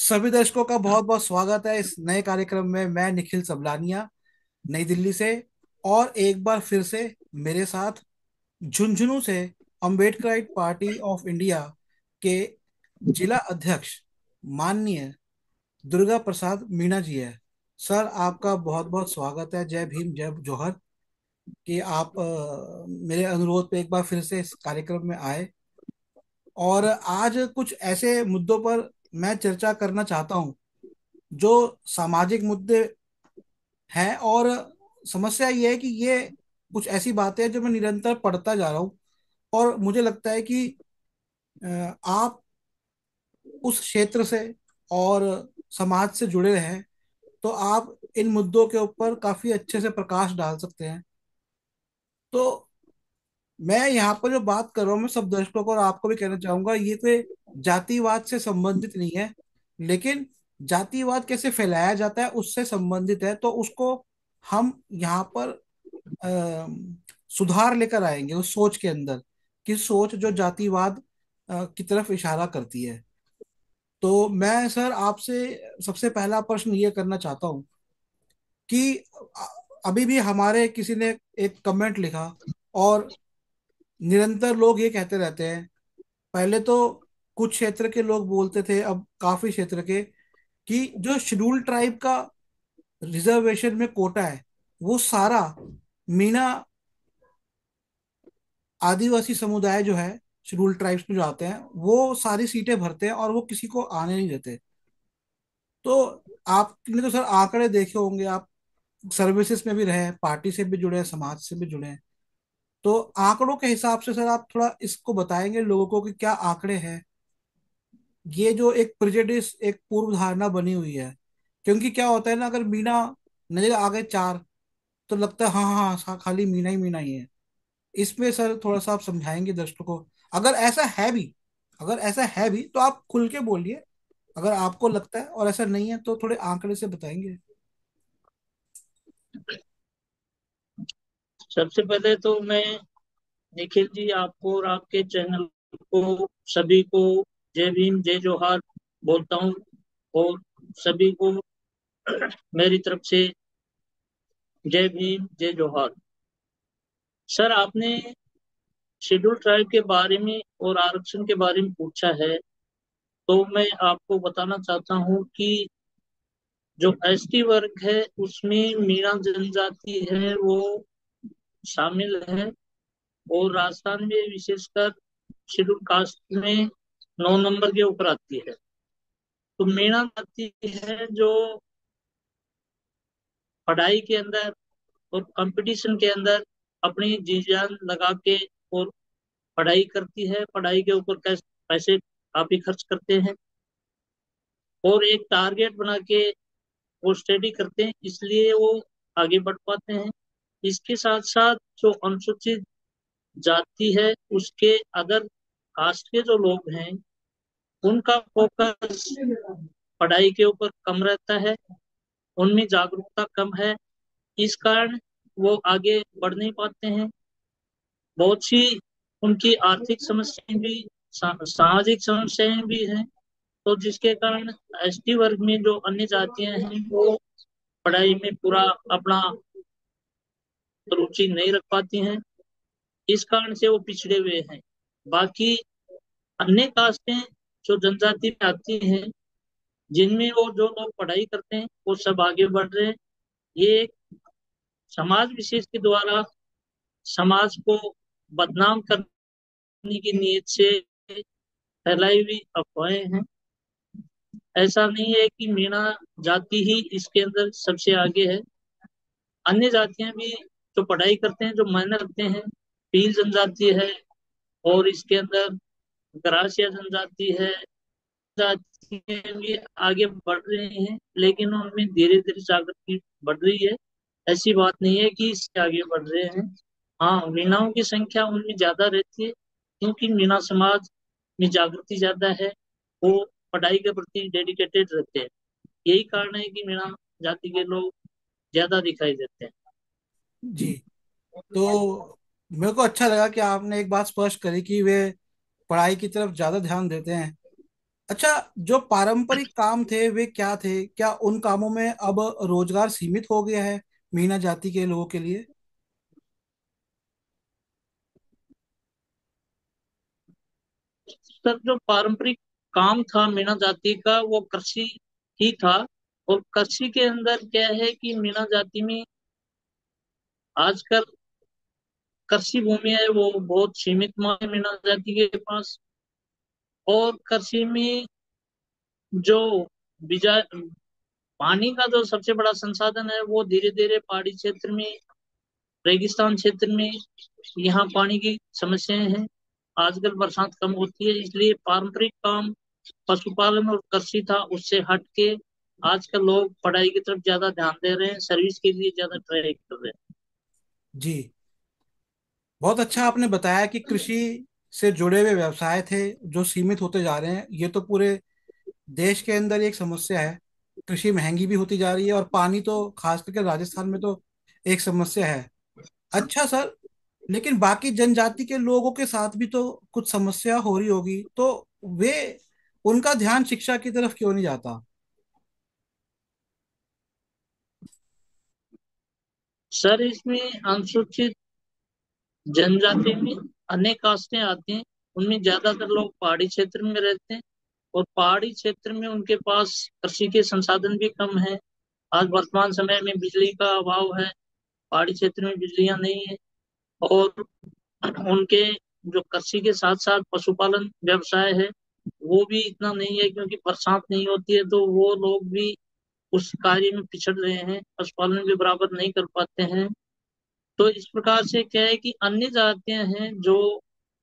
सभी दर्शकों का बहुत बहुत स्वागत है इस नए कार्यक्रम में। मैं निखिल सबलानिया, नई दिल्ली से। और एक बार फिर से मेरे साथ झुंझुनू से अम्बेडकराइट पार्टी ऑफ इंडिया के जिला अध्यक्ष माननीय दुर्गा प्रसाद मीणा जी है। सर, आपका बहुत बहुत स्वागत है। जय भीम, जय जौहर। कि आप मेरे अनुरोध पे एक बार फिर से इस कार्यक्रम में आए। और आज कुछ ऐसे मुद्दों पर मैं चर्चा करना चाहता हूं जो सामाजिक मुद्दे हैं। और समस्या ये है कि ये कुछ ऐसी बातें हैं जो मैं निरंतर पढ़ता जा रहा हूँ। और मुझे लगता है कि आप उस क्षेत्र से और समाज से जुड़े हैं, तो आप इन मुद्दों के ऊपर काफी अच्छे से प्रकाश डाल सकते हैं। तो मैं यहाँ पर जो बात कर रहा हूँ, मैं सब दर्शकों को और आपको भी कहना चाहूंगा, ये कोई जातिवाद से संबंधित नहीं है। लेकिन जातिवाद कैसे फैलाया जाता है उससे संबंधित है। तो उसको हम यहाँ पर सुधार लेकर आएंगे उस सोच के अंदर, कि सोच जो जातिवाद की तरफ इशारा करती है। तो मैं सर आपसे सबसे पहला प्रश्न ये करना चाहता हूँ कि अभी भी हमारे किसी ने एक कमेंट लिखा, और निरंतर लोग ये कहते रहते हैं। पहले तो कुछ क्षेत्र के लोग बोलते थे, अब काफी क्षेत्र के, कि जो शेड्यूल ट्राइब का रिजर्वेशन में कोटा है, वो सारा मीना आदिवासी समुदाय जो है, शेड्यूल ट्राइब्स में जो आते हैं, वो सारी सीटें भरते हैं और वो किसी को आने नहीं देते। तो आपने तो सर आंकड़े देखे होंगे, आप सर्विसेज में भी रहे हैं, पार्टी से भी जुड़े हैं, समाज से भी जुड़े हैं। तो आंकड़ों के हिसाब से सर आप थोड़ा इसको बताएंगे लोगों को कि क्या आंकड़े हैं। ये जो एक प्रेजुडिस, एक पूर्व धारणा बनी हुई है। क्योंकि क्या होता है ना, अगर मीना नजर आ गए चार, तो लगता है हाँ हाँ हाँ, खाली मीना ही है। इसमें सर थोड़ा सा आप समझाएंगे दर्शकों को। अगर ऐसा है भी अगर ऐसा है भी तो आप खुल के बोलिए। अगर आपको लगता है और ऐसा नहीं है तो थोड़े आंकड़े से बताएंगे। सबसे पहले तो मैं निखिल जी आपको और आपके चैनल को सभी को जय भीम जय जोहार बोलता हूँ। और सभी को मेरी तरफ से जय भीम जय जोहार। सर, आपने शेड्यूल ट्राइब के बारे में और आरक्षण के बारे में पूछा है, तो मैं आपको बताना चाहता हूँ कि जो एसटी वर्ग है उसमें मीणा जनजाति है वो शामिल है। और राजस्थान में विशेषकर शेड्यूल कास्ट में 9 नंबर के ऊपर आती है। तो मीणा जाति है जो पढ़ाई के अंदर और कंपटीशन के अंदर अपनी जी जान लगा के और पढ़ाई करती है। पढ़ाई के ऊपर कैसे पैसे काफी खर्च करते हैं और एक टारगेट बना के वो स्टडी करते हैं, इसलिए वो आगे बढ़ पाते हैं। इसके साथ साथ जो अनुसूचित जाति है उसके अदर कास्ट के जो लोग हैं उनका फोकस पढ़ाई के ऊपर कम रहता है, उनमें जागरूकता कम है। इस कारण वो आगे बढ़ नहीं पाते हैं। बहुत सी उनकी आर्थिक समस्याएं भी सामाजिक समस्याएं भी हैं। तो जिसके कारण एसटी वर्ग में जो अन्य जातियां हैं वो पढ़ाई में पूरा अपना रुचि नहीं रख पाती हैं। इस कारण से वो पिछड़े हुए हैं। बाकी अन्य कास्टें जो जनजाति में आती हैं, जिनमें वो जो लोग पढ़ाई करते हैं वो सब आगे बढ़ रहे हैं। ये एक समाज विशेष के द्वारा समाज को बदनाम करने की नीयत से फैलाई हुई अफवाहें हैं। ऐसा नहीं है कि मीणा जाति ही इसके अंदर सबसे आगे है। अन्य जातियां भी जो पढ़ाई करते हैं, जो मेहनत करते हैं, भील जनजाति है और इसके अंदर ग्रासिया जनजाति है। जातियां भी आगे बढ़ रही हैं, लेकिन उनमें धीरे धीरे जागृति बढ़ रही है। ऐसी बात नहीं है कि इससे आगे बढ़ रहे हैं। हाँ, मीणाओं की संख्या उनमें ज्यादा रहती है क्योंकि मीणा समाज में जागृति ज्यादा है। वो पढ़ाई के प्रति डेडिकेटेड रहते हैं। यही कारण है कि मीणा जाति के लोग ज्यादा दिखाई देते हैं। जी। तो मेरे को अच्छा लगा कि आपने एक बात स्पष्ट करी कि वे पढ़ाई की तरफ ज्यादा ध्यान देते हैं। अच्छा, जो पारंपरिक काम थे वे क्या थे? क्या उन कामों में अब रोजगार सीमित हो गया है मीना जाति के लोगों के लिए? सर, जो पारंपरिक काम था मीणा जाति का वो कृषि ही था। और कृषि के अंदर क्या है कि मीणा जाति में आजकल कृषि भूमि है वो बहुत सीमित मात्रा में मीणा जाति के पास। और कृषि में जो बिजा पानी का जो सबसे बड़ा संसाधन है वो धीरे धीरे पहाड़ी क्षेत्र में, रेगिस्तान क्षेत्र में यहाँ पानी की समस्याएं हैं। आजकल बरसात कम होती है, इसलिए पारंपरिक काम पशुपालन और कृषि था, उससे हट के आजकल लोग पढ़ाई की तरफ ज्यादा ध्यान दे रहे हैं, सर्विस के लिए ज्यादा ट्राई कर रहे हैं। जी, बहुत अच्छा आपने बताया कि कृषि से जुड़े हुए व्यवसाय थे जो सीमित होते जा रहे हैं। ये तो पूरे देश के अंदर एक समस्या है। कृषि महंगी भी होती जा रही है, और पानी तो खास करके राजस्थान में तो एक समस्या है। अच्छा सर, लेकिन बाकी जनजाति के लोगों के साथ भी तो कुछ समस्या हो रही होगी, तो वे, उनका ध्यान शिक्षा की तरफ क्यों नहीं जाता? सर, इसमें अनुसूचित जनजाति में अनेक कास्टें आती हैं। उनमें ज्यादातर लोग पहाड़ी क्षेत्र में रहते हैं, और पहाड़ी क्षेत्र में उनके पास कृषि के संसाधन भी कम है। आज वर्तमान समय में बिजली का अभाव है, पहाड़ी क्षेत्र में बिजलियां नहीं है। और उनके जो कृषि के साथ साथ पशुपालन व्यवसाय है वो भी इतना नहीं है, क्योंकि बरसात नहीं होती है, तो वो लोग भी उस कार्य में पिछड़ रहे हैं, पशुपालन भी बराबर नहीं कर पाते हैं। तो इस प्रकार से क्या है कि अन्य जातियां हैं जो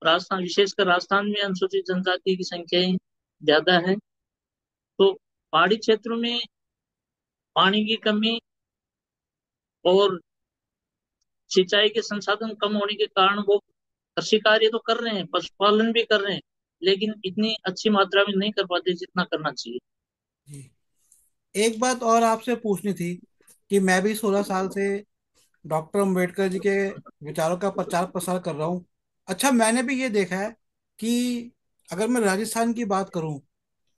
राजस्थान, विशेषकर राजस्थान में अनुसूचित जनजाति की संख्याएं ज्यादा है। तो पहाड़ी क्षेत्रों में पानी की कमी और सिंचाई के संसाधन कम होने के कारण वो कृषि कार्य तो कर रहे हैं, पशुपालन भी कर रहे हैं, लेकिन इतनी अच्छी मात्रा में नहीं कर पाते जितना करना चाहिए। जी, एक बात और आपसे पूछनी थी कि मैं भी 16 साल से डॉक्टर अंबेडकर जी के विचारों का प्रचार प्रसार कर रहा हूँ। अच्छा, मैंने भी ये देखा है कि अगर मैं राजस्थान की बात करूँ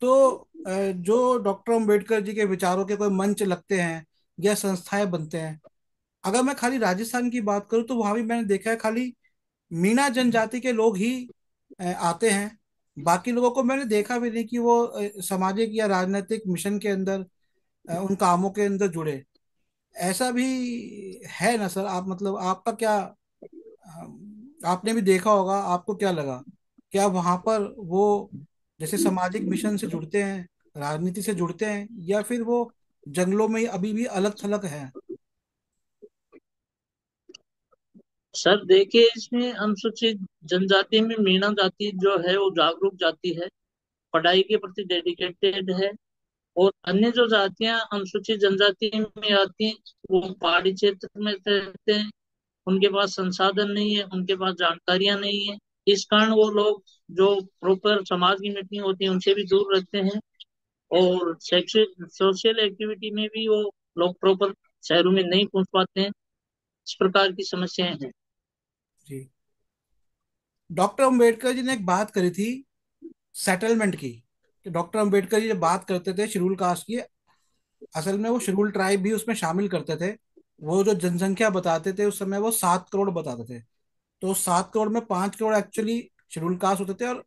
तो जो डॉक्टर अंबेडकर जी के विचारों के कोई मंच लगते हैं या संस्थाएं बनते हैं, अगर मैं खाली राजस्थान की बात करूँ तो वहां भी मैंने देखा है खाली मीणा जनजाति के लोग ही आते हैं। बाकी लोगों को मैंने देखा भी नहीं कि वो सामाजिक या राजनीतिक मिशन के अंदर, उन कामों के अंदर जुड़े। ऐसा भी है ना सर? आप मतलब आपका क्या, आपने भी देखा होगा, आपको क्या लगा? क्या वहां पर वो जैसे सामाजिक मिशन से जुड़ते हैं, राजनीति से जुड़ते हैं, या फिर वो जंगलों में ही अभी भी अलग थलग है? सर देखिए, इसमें अनुसूचित जनजाति में मीणा जाति जो है वो जागरूक जाति है, पढ़ाई के प्रति डेडिकेटेड है। और अन्य जो जातियां अनुसूचित जनजाति में आती हैं वो पहाड़ी क्षेत्र में रहते हैं, उनके पास संसाधन नहीं है, उनके पास जानकारियां नहीं है। इस कारण वो लोग जो प्रॉपर समाज की मीटिंग होती है उनसे भी दूर रहते हैं। और शैक्षिक सोशल एक्टिविटी में भी वो लोग प्रॉपर शहरों में नहीं पहुंच पाते हैं। इस प्रकार की समस्याएं हैं। जी, डॉक्टर अंबेडकर जी ने एक बात करी थी सेटलमेंट की, कि डॉक्टर अंबेडकर जी जब बात करते थे शेड्यूल कास्ट की, असल में वो शेड्यूल ट्राइब भी उसमें शामिल करते थे। वो जो जनसंख्या बताते थे उस समय वो 7 करोड़ बताते थे। तो 7 करोड़ में 5 करोड़ एक्चुअली शेड्यूल कास्ट होते थे, और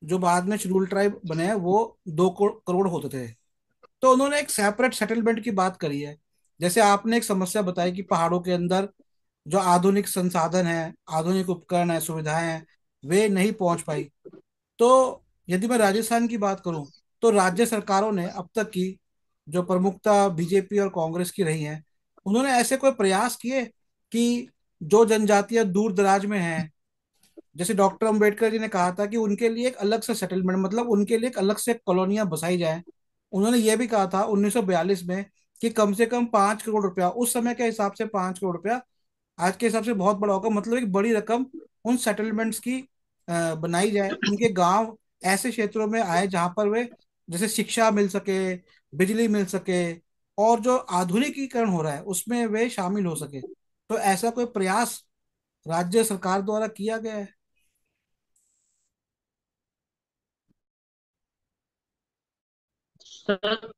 जो बाद में शेड्यूल ट्राइब बने हैं वो 2 करोड़ होते थे। तो उन्होंने एक सेपरेट सेटलमेंट की बात करी है। जैसे आपने एक समस्या बताई कि पहाड़ों के अंदर जो आधुनिक संसाधन है, आधुनिक उपकरण है, सुविधाएं हैं, वे नहीं पहुंच पाई। तो यदि मैं राजस्थान की बात करूं तो राज्य सरकारों ने अब तक की, जो प्रमुखता बीजेपी और कांग्रेस की रही है, उन्होंने ऐसे कोई प्रयास किए कि जो जनजातियां दूर दराज में हैं, जैसे डॉक्टर अंबेडकर जी ने कहा था कि उनके लिए एक अलग से सेटलमेंट, मतलब उनके लिए एक अलग से कॉलोनियां बसाई जाए। उन्होंने ये भी कहा था 1942 में कि कम से कम 5 करोड़ रुपया, उस समय के हिसाब से 5 करोड़ रुपया आज के हिसाब से बहुत बड़ा होगा, मतलब एक बड़ी रकम उन सेटलमेंट्स की बनाई जाए। उनके गांव ऐसे क्षेत्रों में आए जहां पर वे, जैसे शिक्षा मिल सके, बिजली मिल सके, और जो आधुनिकीकरण हो रहा है उसमें वे शामिल हो सके। तो ऐसा कोई प्रयास राज्य सरकार द्वारा किया गया है? सर,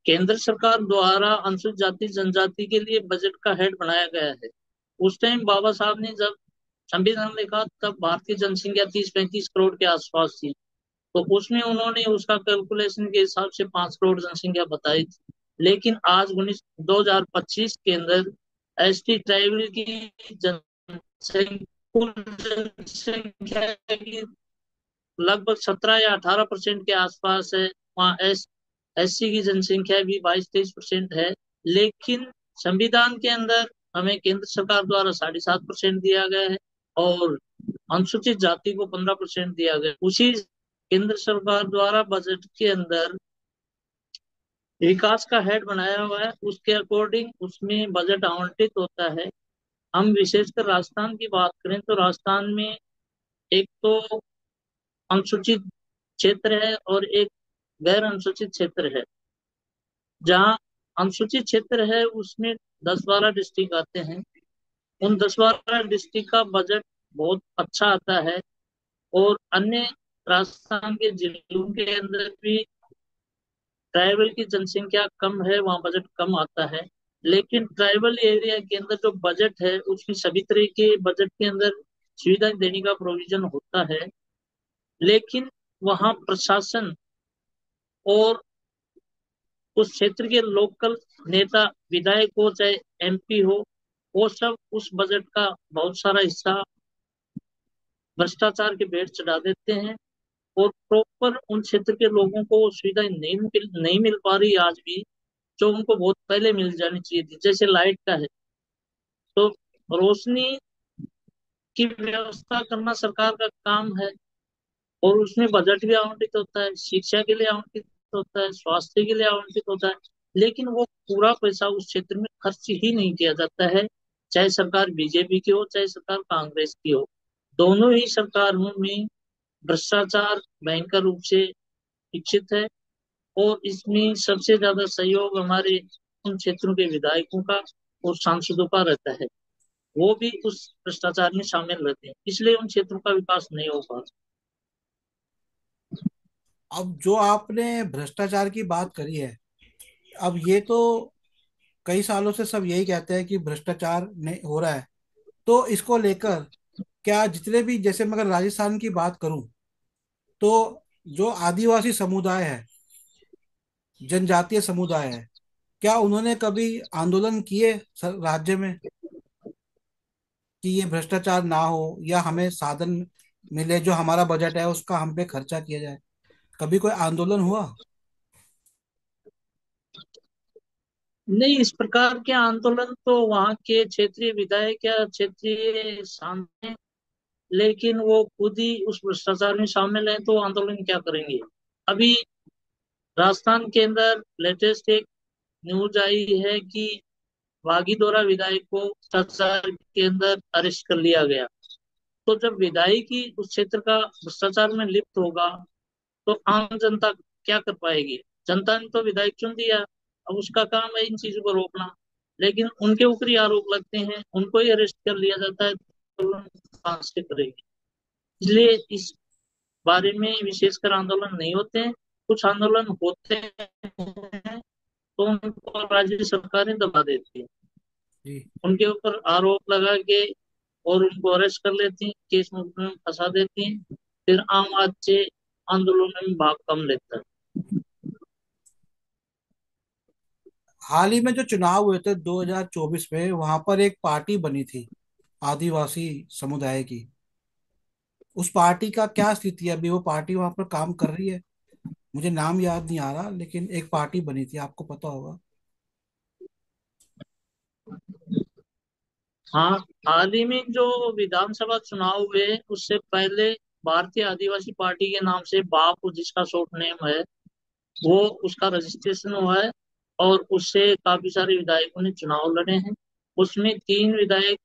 केंद्र सरकार द्वारा अनुसूचित जाति जनजाति के लिए बजट का हेड बनाया गया है। उस टाइम बाबा साहब ने जब संविधान लिखा तब भारतीय जनसंख्या 30-35 करोड़ के आसपास थी। तो उसमें उन्होंने उसका कैलकुलेशन के हिसाब से 5 करोड़ जनसंख्या बताई थी। लेकिन आज 2025 के अंदर एसटी ट्राइबल की जनसंख्या, कुल जनसंख्या की लगभग 17 या 18% के आसपास है। वहाँ एससी की जनसंख्या भी 22-23% है। लेकिन संविधान के अंदर हमें केंद्र सरकार द्वारा 7.5% दिया गया है और अनुसूचित जाति को 15% दिया गया। उसी केंद्र सरकार द्वारा बजट के अंदर विकास का हेड बनाया हुआ है, उसके अकॉर्डिंग उसमें बजट आवंटित होता है। हम विशेषकर राजस्थान की बात करें तो राजस्थान में एक तो अनुसूचित क्षेत्र है और एक गैर अनुसूचित क्षेत्र है। जहाँ अनुसूचित क्षेत्र है उसमें 10-12 डिस्ट्रिक्ट आते हैं। उन 10-12 डिस्ट्रिक्ट का बजट बहुत अच्छा आता है और अन्य राजस्थान के जिलों के अंदर भी ट्राइबल की जनसंख्या कम है, वहाँ बजट कम आता है। लेकिन ट्राइबल एरिया के अंदर जो बजट है उसमें सभी तरह के बजट के अंदर सुविधाएं देने का प्रोविजन होता है। लेकिन वहाँ प्रशासन और उस क्षेत्र के लोकल नेता, विधायक हो चाहे एमपी हो, वो सब उस बजट का बहुत सारा हिस्सा भ्रष्टाचार के भेंट चढ़ा देते हैं और प्रॉपर उन क्षेत्र के लोगों को वो सुविधाएं नहीं मिल पा रही आज भी, जो उनको बहुत पहले मिल जानी चाहिए थी। जैसे लाइट का है तो रोशनी की व्यवस्था करना सरकार का काम है और उसमें बजट भी आवंटित होता है, शिक्षा के लिए आवंटित होता है, स्वास्थ्य के लिए आवंटित होता है। लेकिन वो पूरा पैसा उस क्षेत्र में खर्च ही नहीं किया जाता है, चाहे सरकार बीजेपी की हो चाहे सरकार कांग्रेस की हो। दोनों ही सरकारों में भ्रष्टाचार भयंकर रूप से विकसित है और इसमें सबसे ज्यादा सहयोग हमारे उन क्षेत्रों के विधायकों का और सांसदों का रहता है। वो भी उस भ्रष्टाचार में शामिल रहते हैं, इसलिए उन क्षेत्रों का विकास नहीं हो पा अब जो आपने भ्रष्टाचार की बात करी है, अब ये तो कई सालों से सब यही कहते हैं कि भ्रष्टाचार नहीं हो रहा है। तो इसको लेकर क्या जितने भी, जैसे मैं अगर राजस्थान की बात करूं, तो जो आदिवासी समुदाय है, जनजातीय समुदाय है, क्या उन्होंने कभी आंदोलन किए राज्य में कि ये भ्रष्टाचार ना हो या हमें साधन मिले, जो हमारा बजट है उसका हम पे खर्चा किया जाए? कभी कोई आंदोलन हुआ? नहीं। इस प्रकार के आंदोलन तो वहाँ के क्षेत्रीय विधायक या क्षेत्रीय सांसद, लेकिन वो खुद ही उस भ्रष्टाचार में शामिल है तो आंदोलन क्या करेंगे। अभी राजस्थान के अंदर लेटेस्ट एक न्यूज आई है कि वागीदोरा विधायक को भ्रष्टाचार के अंदर अरेस्ट कर लिया गया। तो जब विधायक ही उस क्षेत्र का भ्रष्टाचार में लिप्त होगा तो आम जनता क्या कर पाएगी। जनता ने तो विधायक चुन दिया, अब उसका काम है इन चीजों को रोकना। लेकिन उनके ऊपर ही आरोप लगते हैं, उनको ही अरेस्ट कर लिया जाता है, तो कहाँ से करेगी। इसलिए इस बारे में विशेषकर आंदोलन नहीं होते हैं। कुछ आंदोलन होते हैं तो उनको राज्य सरकारें दबा देती है, जी। उनके ऊपर आरोप लगा के और उनको अरेस्ट कर लेती हैं, केस मुकदमे में फंसा देती हैं। फिर आम आदमी से आंदोलन में भाग कम लेता है। हाल ही में जो चुनाव हुए थे 2024 में, वहां पर एक पार्टी बनी थी आदिवासी समुदाय की। उस पार्टी का क्या स्थिति है? अभी वो पार्टी वहां पर काम कर रही है? मुझे नाम याद नहीं आ रहा, लेकिन एक पार्टी बनी थी, आपको पता होगा। हाँ, हाल ही में जो विधानसभा चुनाव हुए उससे पहले भारतीय आदिवासी पार्टी के नाम से बापू, जिसका शॉर्ट नेम है, वो उसका रजिस्ट्रेशन हुआ है और उससे काफी सारे विधायकों ने चुनाव लड़े हैं। उसमें 3 विधायक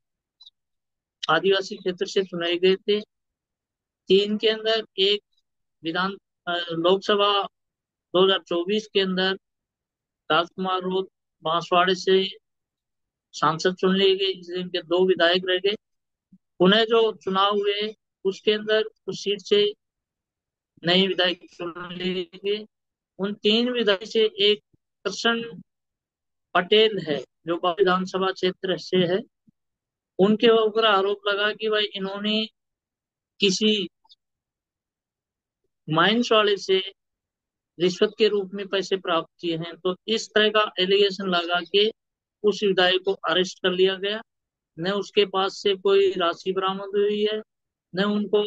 आदिवासी क्षेत्र से चुने गए थे। 3 के अंदर एक विधान लोकसभा 2024 के अंदर राजकुमार रोत बांसवाड़े से सांसद चुन लिए गए, इसलिए इनके 2 विधायक रह गए। पुनः जो चुनाव हुए उसके अंदर उस सीट से नए विधायक चुन लिए गए। उन तीन विधायक से एक कृष्ण पटेल है जो विधानसभा क्षेत्र से है, उनके ऊपर आरोप लगा कि भाई इन्होंने किसी माइंस वाले से रिश्वत के रूप में पैसे प्राप्त किए हैं। तो इस तरह का एलिगेशन लगा के उस विधायक को अरेस्ट कर लिया गया। न उसके पास से कोई राशि बरामद हुई है, न उनको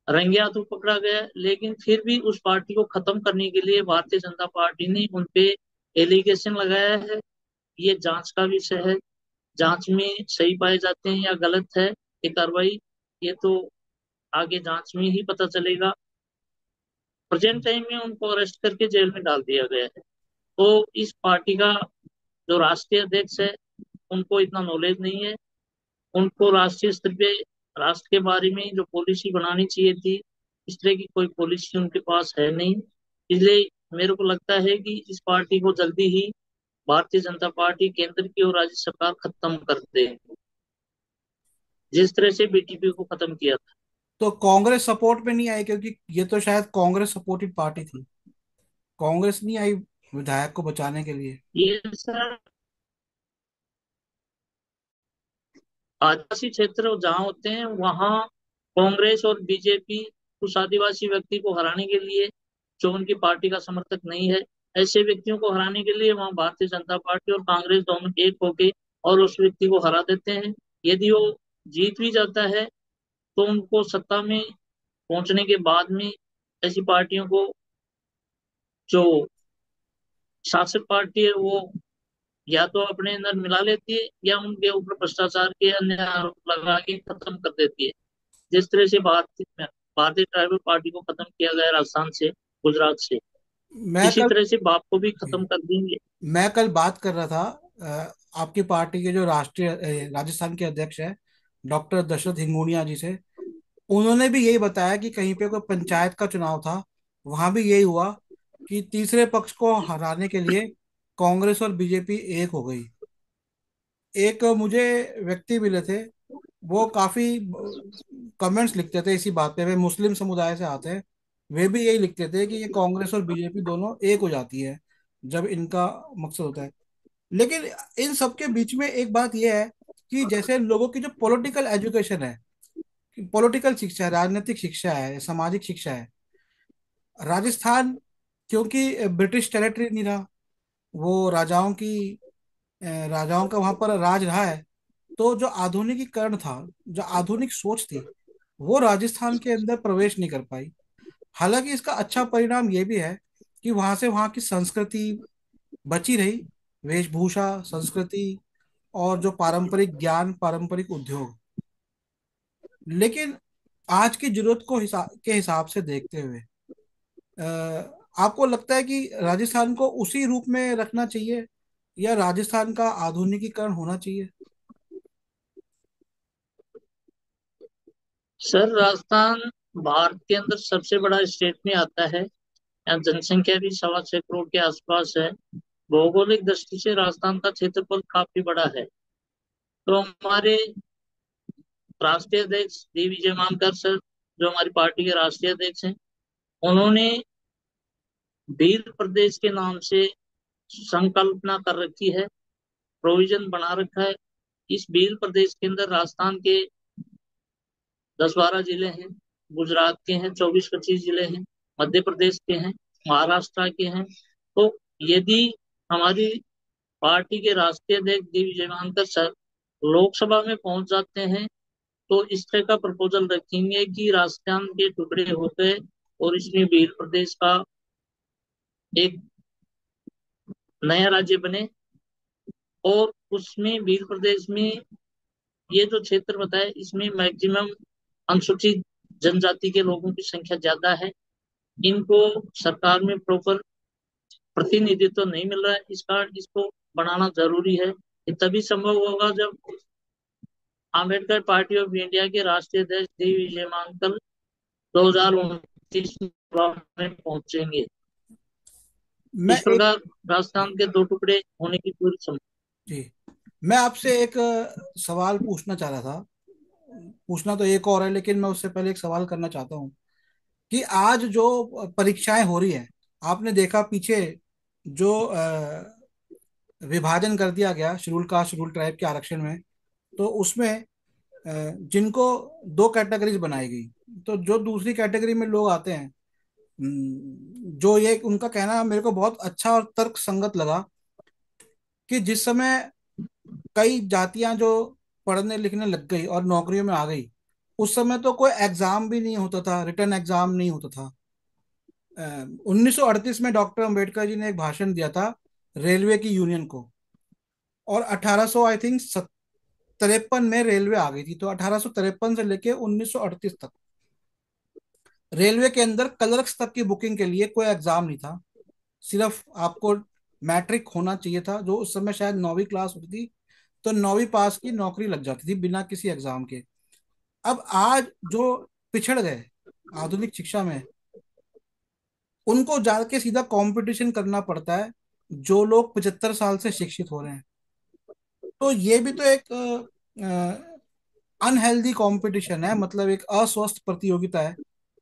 रंगे हाथों पकड़ा गया, लेकिन फिर भी उस पार्टी को खत्म करने के लिए भारतीय जनता पार्टी ने उनपे एलिगेशन लगाया है। ये जांच का विषय है। जांच में सही पाए जाते हैं या गलत है ये कार्रवाई, ये तो आगे जांच में ही पता चलेगा। प्रेजेंट टाइम में उनको अरेस्ट करके जेल में डाल दिया गया है। तो इस पार्टी का जो राष्ट्रीय अध्यक्ष है, उनको इतना नॉलेज नहीं है। उनको राष्ट्रीय स्तर पे राष्ट्र के बारे में जो पॉलिसी बनानी चाहिए थी, इस तरह की कोई पॉलिसी उनके पास है नहीं। इसलिए मेरे को लगता है कि इस पार्टी को जल्दी ही भारतीय जनता पार्टी केंद्र की और राज्य सरकार खत्म कर दे, जिस तरह से बीटीपी को खत्म किया था। तो कांग्रेस सपोर्ट में नहीं आई, क्योंकि ये तो शायद कांग्रेस सपोर्टेड पार्टी थी। कांग्रेस नहीं आई विधायक को बचाने के लिए। ये सर आदिवासी क्षेत्र जहाँ होते हैं वहाँ कांग्रेस और बीजेपी उस आदिवासी व्यक्ति को हराने के लिए, जो उनकी पार्टी का समर्थक नहीं है, ऐसे व्यक्तियों को हराने के लिए वहाँ भारतीय जनता पार्टी और कांग्रेस दोनों एक होके और उस व्यक्ति को हरा देते हैं। यदि वो जीत भी जाता है तो उनको सत्ता में पहुंचने के बाद में ऐसी पार्टियों को, जो शासक पार्टी है, वो या तो अपने अंदर मिला लेती है या उनके ऊपर भ्रष्टाचार के अन्य आरोप लगा के खत्म कर देती है। जिस तरह से भारतीय ट्राइबल पार्टी को खत्म किया गया राजस्थान से, गुजरात से, मैं इसी कल तरह से बाप को भी खत्म कर देंगे। मैं कल बात कर रहा था आपकी पार्टी के जो राष्ट्रीय राजस्थान के अध्यक्ष है, डॉक्टर दशरथ हिंगोनिया जी से। उन्होंने भी यही बताया कि कहीं पे कोई पंचायत का चुनाव था, वहां भी यही हुआ कि तीसरे पक्ष को हराने के लिए कांग्रेस और बीजेपी एक हो गई। एक मुझे व्यक्ति मिले थे, वो काफी कमेंट्स लिखते थे इसी बात पे। वे मुस्लिम समुदाय से आते हैं। वे भी यही लिखते थे कि ये कांग्रेस और बीजेपी दोनों एक हो जाती है जब इनका मकसद होता है। लेकिन इन सब के बीच में एक बात यह है कि जैसे लोगों की जो पॉलिटिकल एजुकेशन है, पॉलिटिकल शिक्षा है, राजनीतिक शिक्षा है, सामाजिक शिक्षा है, राजस्थान क्योंकि ब्रिटिश टेरिटरी नहीं रहा, वो राजाओं का वहां पर राज रहा है। तो जो आधुनिकीकरण था, जो आधुनिक सोच थी, वो राजस्थान के अंदर प्रवेश नहीं कर पाई। हालांकि इसका अच्छा परिणाम ये भी है कि वहां से वहां की संस्कृति बची रही, वेशभूषा, संस्कृति और जो पारंपरिक ज्ञान, पारंपरिक उद्योग। लेकिन आज की जरूरत के हिसाब से देखते हुए अ, आपको लगता है कि राजस्थान को उसी रूप में रखना चाहिए या राजस्थान का आधुनिकीकरण होना चाहिए? सर, राजस्थान भारत के अंदर सबसे बड़ा स्टेट में आता है। यहाँ जनसंख्या भी 6.25 करोड़ के आसपास है। भौगोलिक दृष्टि से राजस्थान का क्षेत्रफल काफी बड़ा है। तो हमारे राष्ट्रीय अध्यक्ष डी विजय मानकर सर, जो हमारी पार्टी के राष्ट्रीय अध्यक्ष हैं, उन्होंने भील प्रदेश के नाम से संकल्पना कर रखी है, प्रोविजन बना रखा है। इस भील प्रदेश के अंदर राजस्थान के 10-12 जिले हैं, गुजरात के हैं 24-25 जिले हैं, मध्य प्रदेश के हैं, महाराष्ट्र के हैं। तो यदि हमारी पार्टी के राष्ट्रीय अध्यक्ष डी विजय मानकर सर लोकसभा में पहुंच जाते हैं, तो इस तरह का प्रपोजल रखेंगे कि राजस्थान के टुकड़े होते और इसमें भील प्रदेश का एक नया राज्य बने। और उसमें भील प्रदेश में ये जो क्षेत्र बताया, इसमें मैक्सिमम अनुसूचित जनजाति के लोगों की संख्या ज्यादा है। इनको सरकार में प्रॉपर प्रतिनिधित्व तो नहीं मिल रहा है। इस कारण इसको बढ़ाना जरूरी है। ये तभी संभव होगा जब आम्बेडकर पार्टी ऑफ इंडिया के राष्ट्रीय अध्यक्ष डी विजय मांकल 2029 में पहुंचेंगे। मैं इस एक प्रकार राजस्थान के दो टुकड़े होने की पूरी संभावना। जी मैं आपसे एक सवाल पूछना चाह रहा था। पूछना तो एक और है, लेकिन मैं उससे पहले एक सवाल करना चाहता हूँ कि आज जो परीक्षाएं हो रही है, आपने देखा पीछे जो विभाजन कर दिया गया शेड्यूल कास्ट शेड्यूल ट्राइब के आरक्षण में, तो उसमें जिनको दो कैटेगरीज बनाई गई, तो जो दूसरी कैटेगरी में लोग आते हैं, जो ये उनका कहना मेरे को बहुत अच्छा और तर्क संगत लगा कि जिस समय कई जातियां जो पढ़ने लिखने लग गई और नौकरियों में आ गई, उस समय तो कोई एग्जाम भी नहीं होता था, रिटर्न एग्जाम नहीं होता था। 1938 में डॉक्टर अंबेडकर जी ने एक भाषण दिया था रेलवे की यूनियन को, और 1800 आई थिंक 53 में रेलवे आ गई थी, तो 1853 से लेके 1938 तक रेलवे के अंदर क्लर्क्स तक की बुकिंग के लिए कोई एग्जाम नहीं था। सिर्फ आपको मैट्रिक होना चाहिए था, जो उस समय शायद 9वीं क्लास होती थी, तो 9वीं पास की नौकरी लग जाती थी बिना किसी एग्जाम के। अब आज जो पिछड़ गए आधुनिक शिक्षा में, उनको जाके सीधा कंपटीशन करना पड़ता है जो लोग 75 साल से शिक्षित हो रहे हैं। तो ये भी तो एक अनहेल्दी कंपटीशन है, मतलब एक अस्वस्थ प्रतियोगिता है।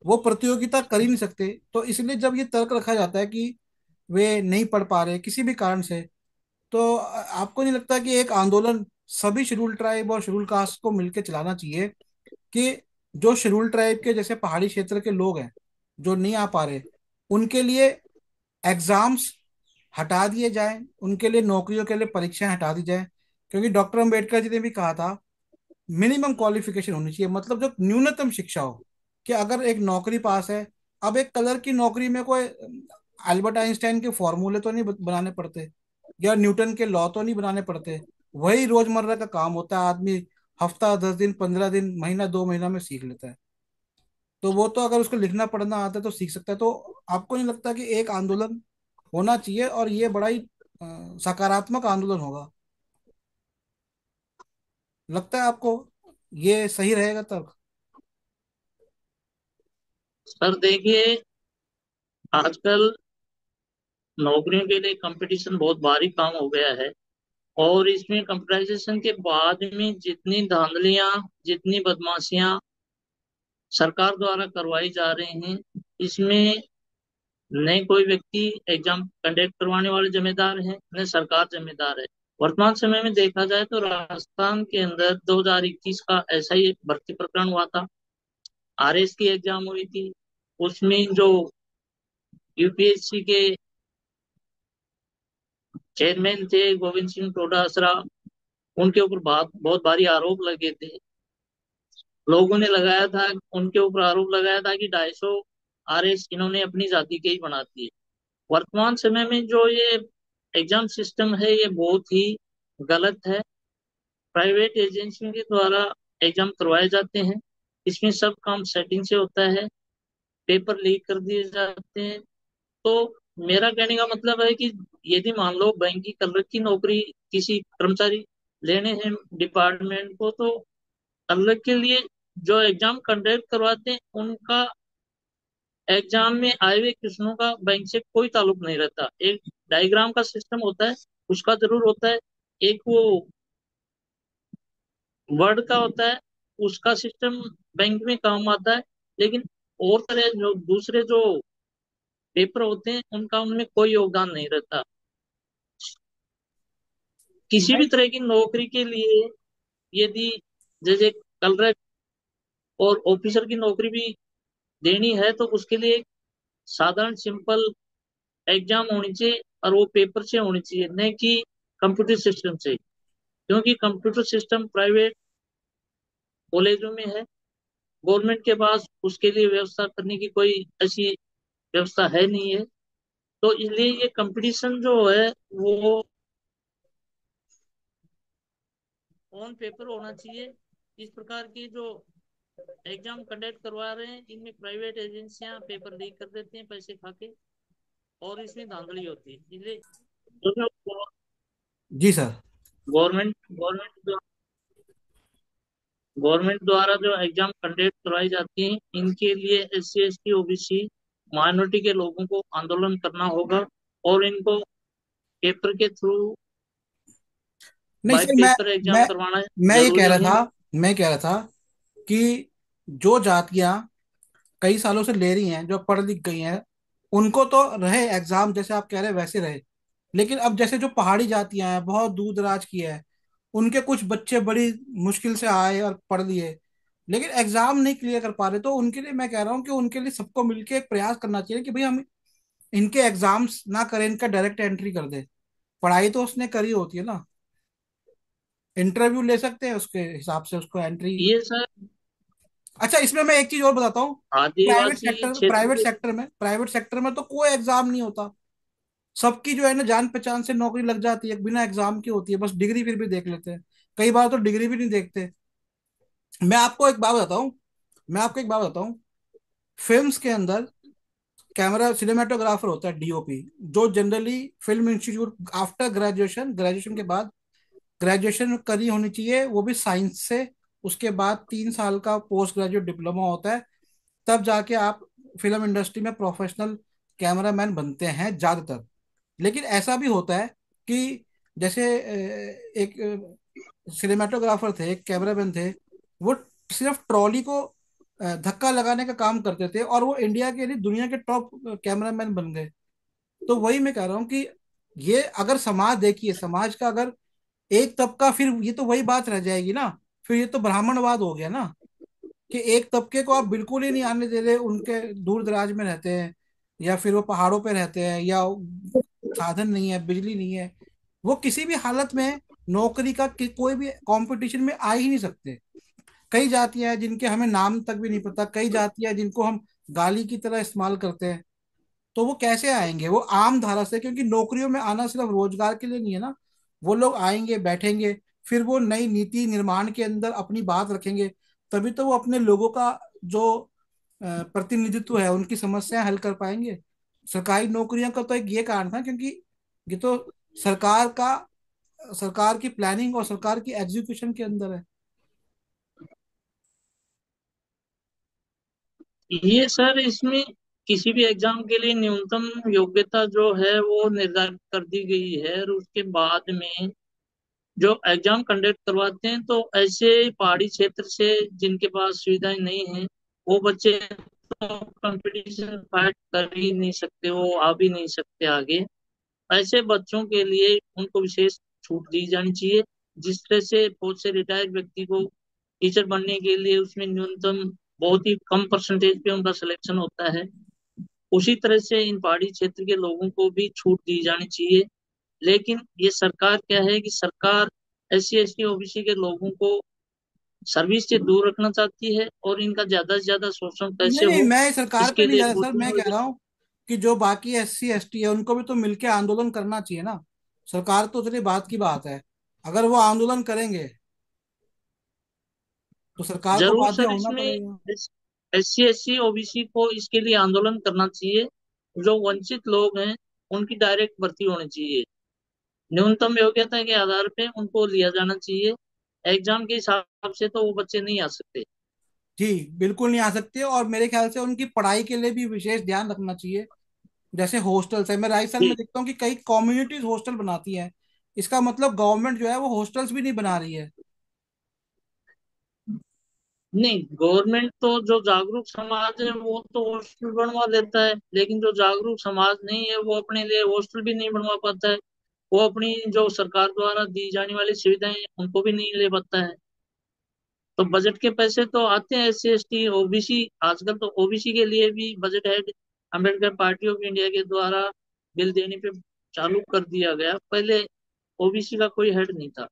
वो प्रतियोगिता कर ही नहीं सकते, तो इसलिए जब ये तर्क रखा जाता है कि वे नहीं पढ़ पा रहे किसी भी कारण से, तो आपको नहीं लगता कि एक आंदोलन सभी शेड्यूल ट्राइब और शेड्यूल कास्ट को मिलकर चलाना चाहिए कि जो शेड्यूल ट्राइब के जैसे पहाड़ी क्षेत्र के लोग हैं जो नहीं आ पा रहे, उनके लिए एग्जाम्स हटा दिए जाएं, उनके लिए नौकरियों के लिए परीक्षाएं हटा दी जाएं। क्योंकि डॉक्टर अंबेडकर जी ने भी कहा था मिनिमम क्वालिफिकेशन होनी चाहिए, मतलब जो न्यूनतम शिक्षा हो, कि अगर एक नौकरी पास है, अब एक कलर की नौकरी में कोई अल्बर्ट आइंस्टाइन के फॉर्मूले तो नहीं बनाने पड़ते, या न्यूटन के लॉ तो नहीं बनाने पड़ते। वही रोजमर्रा का काम होता है, आदमी हफ्ता 10 दिन 15 दिन महीना 2 महीना में सीख लेता है। तो वो तो अगर उसको लिखना पढ़ना आता है तो सीख सकता है। तो आपको नहीं लगता कि एक आंदोलन होना चाहिए और ये बड़ा ही सकारात्मक आंदोलन होगा? लगता है आपको ये सही रहेगा तर्क? सर देखिए, आजकल नौकरियों के लिए कंपटीशन बहुत भारी काम हो गया है। और इसमें कंप्यूटराइजेशन के बाद में जितनी धांधलियां, जितनी बदमाशियां सरकार द्वारा करवाई जा रही हैं, इसमें न कोई व्यक्ति एग्जाम कंडक्ट करवाने वाले जिम्मेदार हैं, न सरकार जिम्मेदार है। वर्तमान समय में देखा जाए तो राजस्थान के अंदर 2021 का ऐसा ही एक भर्ती प्रकरण हुआ था। आरएस की एग्जाम हुई थी। उसमें जो यूपीएससी के चेयरमैन थे गोविंद सिंह डोटासरा, उनके ऊपर बहुत बहुत भारी आरोप लगे थे। लोगों ने लगाया था, उनके ऊपर आरोप लगाया था कि 250 आरएस इन्होंने अपनी जाति के ही बना दिए। वर्तमान समय में जो ये एग्जाम सिस्टम है, ये बहुत ही गलत है। प्राइवेट एजेंसियों के द्वारा एग्जाम करवाए जाते हैं। इसमें सब काम सेटिंग से होता है, पेपर लीक कर दिए जाते हैं। तो मेरा कहने का मतलब है कि यदि मान लो बैंक की क्लर्क की नौकरी किसी कर्मचारी लेने हैं डिपार्टमेंट को, तो क्लर्क के लिए जो एग्जाम कंडक्ट करवाते हैं, उनका एग्जाम में आए हुए क्वेश्चनों का बैंक से कोई ताल्लुक नहीं रहता। एक डायग्राम का सिस्टम होता है, उसका जरूर होता है। एक वो वर्ड का होता है, उसका सिस्टम बैंक में काम आता है। लेकिन और तरह जो दूसरे जो पेपर होते हैं, उनका उनमें कोई योगदान नहीं रहता। किसी भी नहीं। तरह की नौकरी के लिए यदि जैसे कलर और ऑफिसर की नौकरी भी देनी है, तो उसके लिए एक साधारण सिंपल एग्जाम होनी चाहिए, और वो पेपर से होनी चाहिए, न कि कंप्यूटर सिस्टम से। क्योंकि कंप्यूटर सिस्टम प्राइवेट कॉलेजों में है, गवर्नमेंट के पास उसके लिए व्यवस्था करने की कोई ऐसी व्यवस्था है नहीं है। तो इसलिए ये कंपटीशन जो है वो ऑन पेपर होना चाहिए। इस प्रकार की जो एग्जाम कंडक्ट करवा रहे हैं, इनमें प्राइवेट एजेंसियां पेपर लीक कर देती हैं पैसे खा के, और इसमें धांधली होती है। इसलिए जो जी सर। गवर्नमेंट गवर्नमेंट गवर्नमेंट द्वारा जो एग्जाम कंडक्ट करवाई जाती हैं, इनके लिए SC ST OBC माइनॉरिटी के लोगों को आंदोलन करना होगा, और इनको पेपर के थ्रू नहीं बाय सर, पेपर एग्जाम मैं करवाना मैं ये कह जरूरी रहा है। था मैं कह रहा था कि जो जातियां कई सालों से ले रही हैं, जो पढ़ लिख गई हैं, उनको तो रहे एग्जाम जैसे आप कह रहे हैं वैसे रहे, लेकिन अब जैसे जो पहाड़ी जातियां हैं, बहुत दूर दराज की है, उनके कुछ बच्चे बड़ी मुश्किल से आए और पढ़ लिए, लेकिन एग्जाम नहीं क्लियर कर पा रहे, तो उनके लिए मैं कह रहा हूँ कि उनके लिए सबको मिलकर एक प्रयास करना चाहिए कि भाई हम इनके एग्जाम्स ना करें, इनका डायरेक्ट एंट्री कर दे। पढ़ाई तो उसने करी होती है ना, इंटरव्यू ले सकते हैं उसके हिसाब से उसको एंट्री। ये सर अच्छा, इसमें मैं एक चीज और बताता हूँ। आदिवासी क्षेत्र के। प्राइवेट सेक्टर में तो कोई एग्जाम नहीं होता। सबकी जो है ना जान पहचान से नौकरी लग जाती है, बिना एग्जाम की होती है, बस डिग्री फिर भी देख लेते हैं। कई बार तो डिग्री भी नहीं देखते। मैं आपको एक बात बताऊं मैं आपको एक बात बताऊं, फिल्म्स के अंदर कैमरा सिनेमाटोग्राफर होता है, डीओपी, जो generally film institute after graduation, graduation के बाद ग्रेजुएशन करी होनी चाहिए, वो भी साइंस से। उसके बाद 3 साल का पोस्ट ग्रेजुएट डिप्लोमा होता है, तब जाके आप फिल्म इंडस्ट्री में प्रोफेशनल कैमरामैन बनते हैं ज्यादातर। लेकिन ऐसा भी होता है कि जैसे एक सिनेमाटोग्राफर थे, एक कैमरामैन थे, वो सिर्फ ट्रॉली को धक्का लगाने का काम करते थे, और वो इंडिया के लिए दुनिया के टॉप कैमरामैन बन गए। तो वही मैं कह रहा हूँ कि ये अगर समाज, देखिए समाज का अगर एक तबका, फिर ये तो वही बात रह जाएगी ना, फिर ये तो ब्राह्मणवाद हो गया ना, कि एक तबके को आप बिल्कुल ही नहीं आने दे रहे, उनके दूर दराज में रहते हैं, या फिर वो पहाड़ों पे रहते हैं, या साधन नहीं है, बिजली नहीं है, वो किसी भी हालत में नौकरी का कोई भी कंपटीशन में आ ही नहीं सकते। कई जातियां हैं जिनके हमें नाम तक भी नहीं पता, कई जातियां हैं जिनको हम गाली की तरह इस्तेमाल करते हैं, तो वो कैसे आएंगे वो आम धारा से? क्योंकि नौकरियों में आना सिर्फ रोजगार के लिए नहीं है ना। वो लोग आएंगे, बैठेंगे, फिर वो नई नीति निर्माण के अंदर अपनी बात रखेंगे, तभी तो वो अपने लोगों का जो प्रतिनिधित्व है, उनकी समस्याएं हल कर पाएंगे। सरकारी नौकरियों का तो एक ये कारण था, क्योंकि ये तो सरकार का सरकार की प्लानिंग और सरकार की एग्जीक्यूशन के अंदर है। ये सर इसमें किसी भी एग्जाम के लिए न्यूनतम योग्यता जो है वो निर्धारित कर दी गई है, और उसके बाद में जो एग्जाम कंडक्ट करवाते हैं तो ऐसे पहाड़ी क्षेत्र से जिनके पास सुविधाएं नहीं है, वो बच्चे तो कंपटीशन फाइट कर ही नहीं सकते, वो आ भी नहीं सकते आगे। ऐसे बच्चों के लिए उनको विशेष छूट दी जानी चाहिए। जिस तरह से बहुत से रिटायर्ड व्यक्ति को टीचर बनने के लिए उसमें न्यूनतम बहुत ही कम परसेंटेज पे उनका सिलेक्शन होता है, उसी तरह से इन पहाड़ी क्षेत्र के लोगों को भी छूट दी जानी चाहिए। लेकिन ये सरकार क्या है कि सरकार S C S T OBC के लोगों को सर्विस से दूर रखना चाहती है, और इनका ज्यादा से ज्यादा शोषण कैसे नहीं नहीं, हो मैं सरकार पे इसके नहीं लिए जा रहा वो सर, मैं दोनों कह रहा हूँ कि जो बाकी SC ST है उनको भी तो मिलके आंदोलन करना चाहिए ना। सरकार तो चलिए बात की बात है, अगर वो आंदोलन करेंगे तो सरकार को जरूर बाध्य सर होना इसमें पड़ेगा। S C S C OBC को इसके लिए आंदोलन करना चाहिए। जो वंचित लोग हैं उनकी डायरेक्ट भर्ती होनी चाहिए, न्यूनतम योग्यता के आधार पे उनको लिया जाना चाहिए। एग्जाम के हिसाब से तो वो बच्चे नहीं आ सकते। जी, बिल्कुल नहीं आ सकते, और मेरे ख्याल से उनकी पढ़ाई के लिए भी विशेष ध्यान रखना चाहिए। जैसे हॉस्टल्स है, मैं राजस्थान में जी देखता हूँ कि कई कम्युनिटीज हॉस्टल बनाती हैं। इसका मतलब गवर्नमेंट जो है वो हॉस्टल्स भी नहीं बना रही है। नहीं, गवर्नमेंट तो जो जागरूक समाज है वो तो हॉस्टल बनवा देता है, लेकिन जो जागरूक समाज नहीं है वो अपने लिए हॉस्टल भी नहीं बनवा पाता है। वो अपनी जो सरकार द्वारा दी जाने वाली सुविधाएं उनको भी नहीं ले पाता है। तो बजट के पैसे तो आते हैं S C S T OBC, आजकल तो ओबीसी के लिए भी budget head Ambedkar party of India के द्वारा बिल देने पे चालू कर दिया गया। पहले ओबीसी का कोई हेड नहीं था।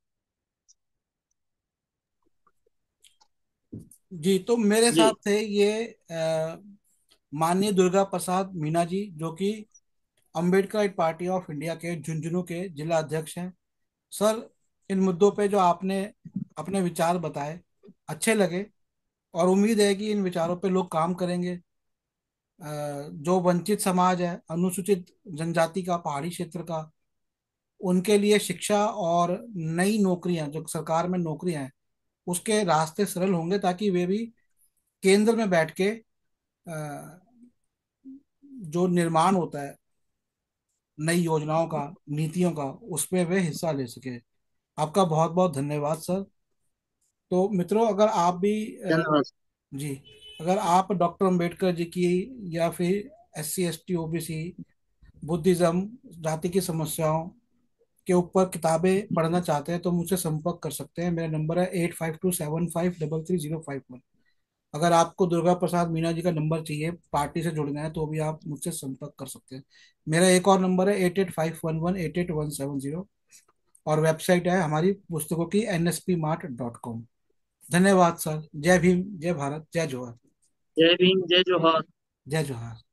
जी, तो मेरे साथ जी थे ये माननीय दुर्गा प्रसाद मीना जी, जो कि अम्बेडकर पार्टी ऑफ इंडिया के झुंझुनू के जिला अध्यक्ष हैं। सर, इन मुद्दों पे जो आपने अपने विचार बताए, अच्छे लगे, और उम्मीद है कि इन विचारों पे लोग काम करेंगे। जो वंचित समाज है, अनुसूचित जनजाति का, पहाड़ी क्षेत्र का, उनके लिए शिक्षा और नई नौकरियां, जो सरकार में नौकरियां हैं, उसके रास्ते सरल होंगे, ताकि वे भी केंद्र में बैठ के जो निर्माण होता है नई योजनाओं का, नीतियों का, उसमें वे हिस्सा ले सके। आपका बहुत बहुत धन्यवाद सर। तो मित्रों, अगर आप भी धन्यवाद। जी, अगर आप डॉक्टर अंबेडकर जी की, या फिर SC ST OBC, बुद्धिज्म, जाति की समस्याओं के ऊपर किताबें पढ़ना चाहते हैं तो मुझसे संपर्क कर सकते हैं। मेरा नंबर है 8527533051। अगर आपको दुर्गा प्रसाद मीना जी का नंबर चाहिए, पार्टी से जुड़ना है, तो भी आप मुझसे संपर्क कर सकते हैं। मेरा एक और नंबर है 8851188170। और वेबसाइट है हमारी पुस्तकों की NSPmart.com। धन्यवाद सर। जय भीम, जय भारत, जय जोहार। जय भीम, जय जोहार। जय जोहार।